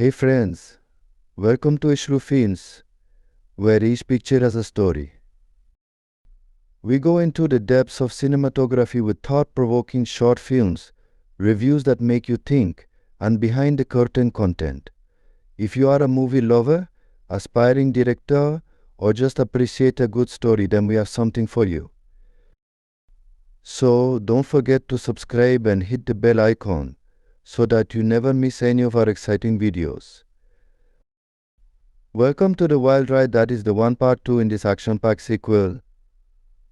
Hey friends, welcome to Eshlu Films, where each picture has a story. We go into the depths of cinematography with thought-provoking short films, reviews that make you think, and behind-the-curtain content. If you are a movie lover, aspiring director, or just appreciate a good story, then we have something for you. So don't forget to subscribe and hit the bell icon so that you never miss any of our exciting videos. Welcome to the wild ride that is the part 2 in this action-packed sequel.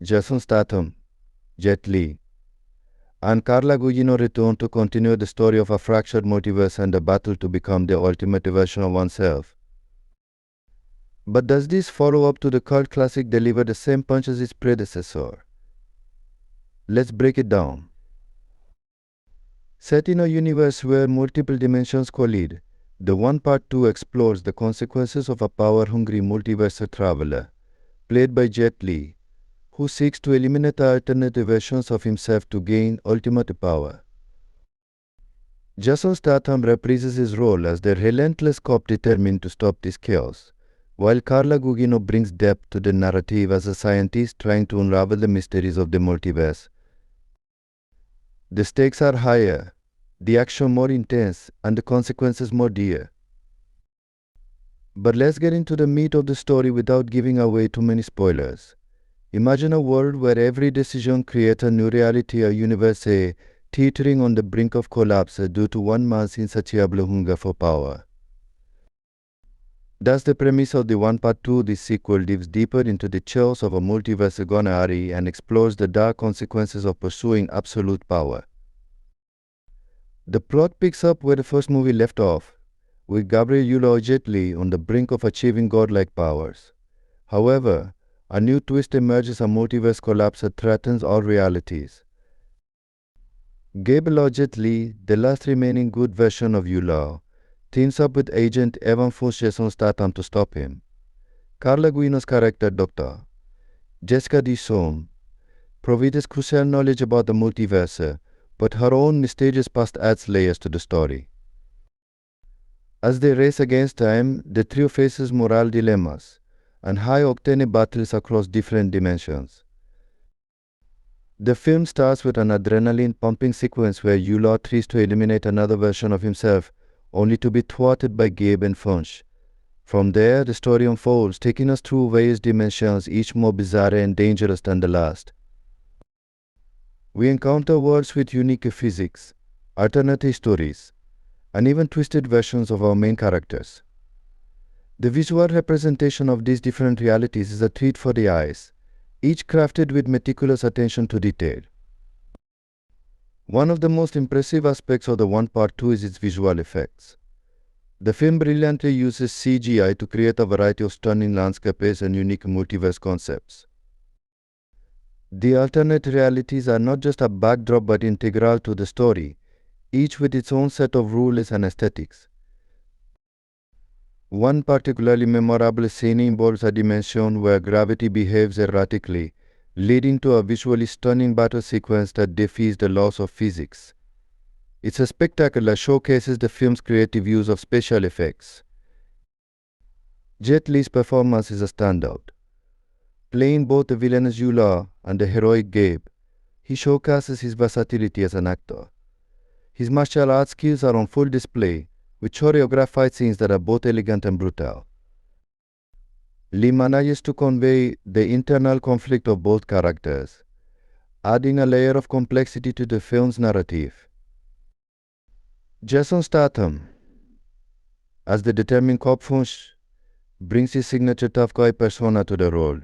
JasonStatham, JetLi, and CarlaGugino return to continue the story of a fractured multiverse and the battle to become the ultimate version of oneself. But does this follow-up to the cult classic deliver the same punch as its predecessor? Let's break it down. Set in a universe where multiple dimensions collide, the part 2 explores the consequences of a power-hungry multiverse traveler, played by JetLi, who seeks to eliminate alternative versions of himself to gain ultimate power. Jason Statham reprises his role as the relentless cop determined to stop this chaos, while CarlaGugino brings depth to the narrative as a scientist trying to unravel the mysteries of the multiverse. The stakes are higher, the action more intense, and the consequences more dire. But let's get into the meat of the story without giving away too many spoilers. Imagine a world where every decision creates a new reality, a universe teetering on the brink of collapse due to one man's insatiable hunger for power. That's the premise of the part 2. This sequel dives deeper into the chaos of a multiverse gone awry and explores the dark consequences of pursuing absolute power. The plot picks up where the first movie left off, with Gabriel JetLi on the brink of achieving godlike powers. However, a new twist emerges. A multiverse collapse that threatens all realities. Gabriel JetLi, the last remaining good version of Eshlu, teams up with agent Evan Fun's JasonStatham to stop him. CarlaGugino's character Dr. Jessica Dison provides crucial knowledge about the multiverse, but her own mysterious past adds layers to the story. As they race against time, the trio faces moral dilemmas and high-octane battles across different dimensions. The film starts with an adrenaline-pumping sequence where Eshlu tries to eliminate another version of himself, only to be thwarted by Gabe and Funch. From there, the story unfolds, taking us through various dimensions, each more bizarre and dangerous than the last. We encounter worlds with unique physics, alternative stories, and even twisted versions of our main characters. The visual representation of these different realities is a treat for the eyes, each crafted with meticulous attention to detail. One of the most impressive aspects of the part 2 is its visual effects. The film brilliantly uses CGI to create a variety of stunning landscapes and unique multiverse concepts. The alternate realities are not just a backdrop but integral to the story, each with its own set of rules and aesthetics. One particularly memorable scene involves a dimension where gravity behaves erratically, leading to a visually stunning battle sequence that defies the laws of physics. It's a spectacle that showcases the film's creative use of special effects. Jet Li's performance is a standout. Playing both the villainous Eshlu and the heroic Gabe, he showcases his versatility as an actor. His martial arts skills are on full display, with choreographed fight scenes that are both elegant and brutal. Lee manages to convey the internal conflict of both characters, adding a layer of complexity to the film's narrative. Jason Statham, as the determined cop Funch, brings his signature tough guy persona to the role.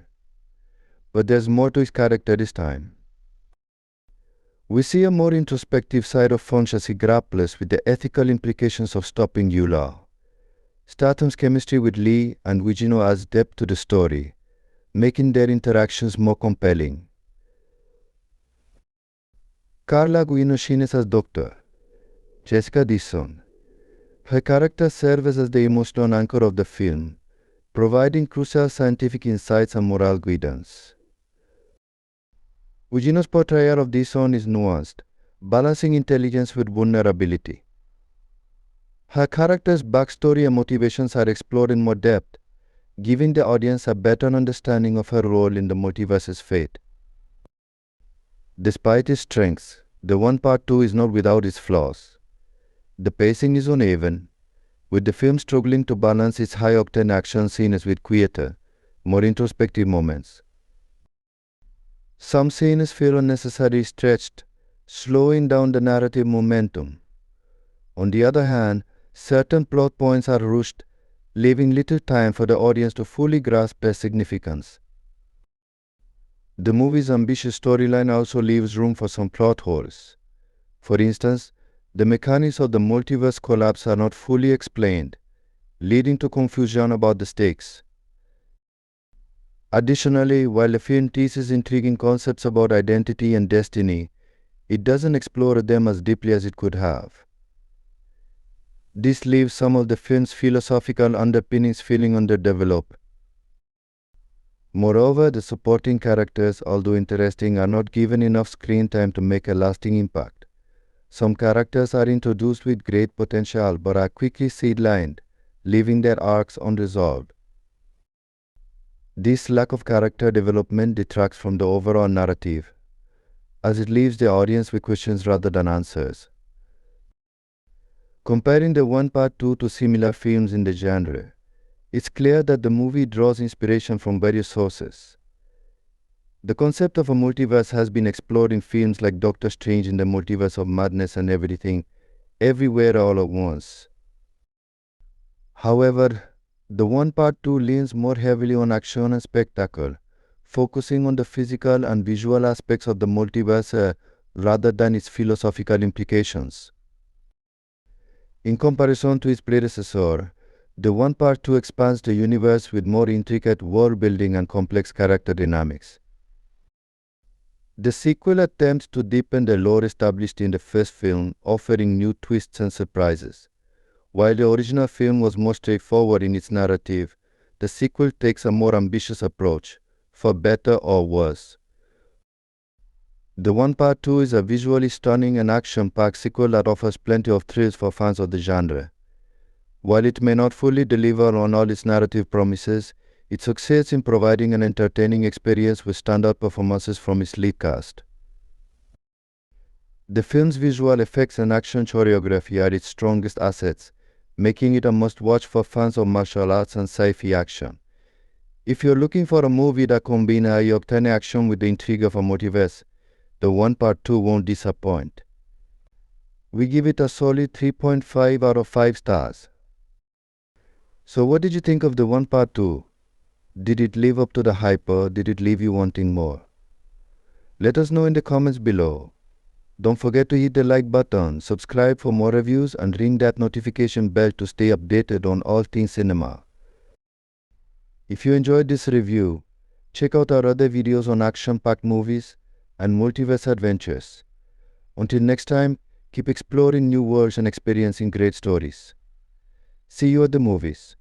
But there's more to his character this time. We see a more introspective side of Funch as he grapples with the ethical implications of stopping Eshlu. Statham's chemistry with Lee and Gugino adds depth to the story, making their interactions more compelling. CarlaGugino shines as Dr. Jessica Dison. Her character serves as the emotional anchor of the film, providing crucial scientific insights and moral guidance. Gugino's portrayal of Dison is nuanced, balancing intelligence with vulnerability. Her character's backstory and motivations are explored in more depth, giving the audience a better understanding of her role in the multiverse's fate. Despite its strengths, the One Part 2 is not without its flaws. The pacing is uneven, with the film struggling to balance its high-octane action scenes with quieter, more introspective moments. Some scenes feel unnecessarily stretched, slowing down the narrative momentum. On the other hand, certain plot points are rushed, leaving little time for the audience to fully grasp their significance. The movie's ambitious storyline also leaves room for some plot holes. For instance, the mechanics of the multiverse collapse are not fully explained, leading to confusion about the stakes. Additionally, while the film teases intriguing concepts about identity and destiny, it doesn't explore them as deeply as it could have. This leaves some of the film's philosophical underpinnings feeling underdeveloped. Moreover, the supporting characters, although interesting, are not given enough screen time to make a lasting impact. Some characters are introduced with great potential but are quickly sidelined, leaving their arcs unresolved. This lack of character development detracts from the overall narrative, as it leaves the audience with questions rather than answers. Comparing the One Part 2 to similar films in the genre, it's clear that the movie draws inspiration from various sources. The concept of a multiverse has been explored in films like Doctor Strange in the Multiverse of Madness and Everything, Everywhere All at Once. However, the One Part 2 leans more heavily on action and spectacle, focusing on the physical and visual aspects of the multiverse rather than its philosophical implications. In comparison to its predecessor, the One Part 2 expands the universe with more intricate world building and complex character dynamics. The sequel attempts to deepen the lore established in the first film, offering new twists and surprises. While the original film was more straightforward in its narrative, the sequel takes a more ambitious approach, for better or worse. The One Part 2 is a visually stunning and action-packed sequel that offers plenty of thrills for fans of the genre. While it may not fully deliver on all its narrative promises, it succeeds in providing an entertaining experience with standout performances from its lead cast. The film's visual effects and action choreography are its strongest assets, making it a must-watch for fans of martial arts and sci-fi action. If you're looking for a movie that combines high-octane action with the intrigue of a multiverse, the One Part 2 won't disappoint. We give it a solid 3.5 out of 5 stars. So what did you think of the One Part 2? Did it live up to the hype or did it leave you wanting more? Let us know in the comments below. Don't forget to hit the like button, subscribe for more reviews and ring that notification bell to stay updated on all things cinema. If you enjoyed this review, check out our other videos on action-packed movies and multiverse adventures. Until next time, keep exploring new worlds and experiencing great stories. See you at the movies.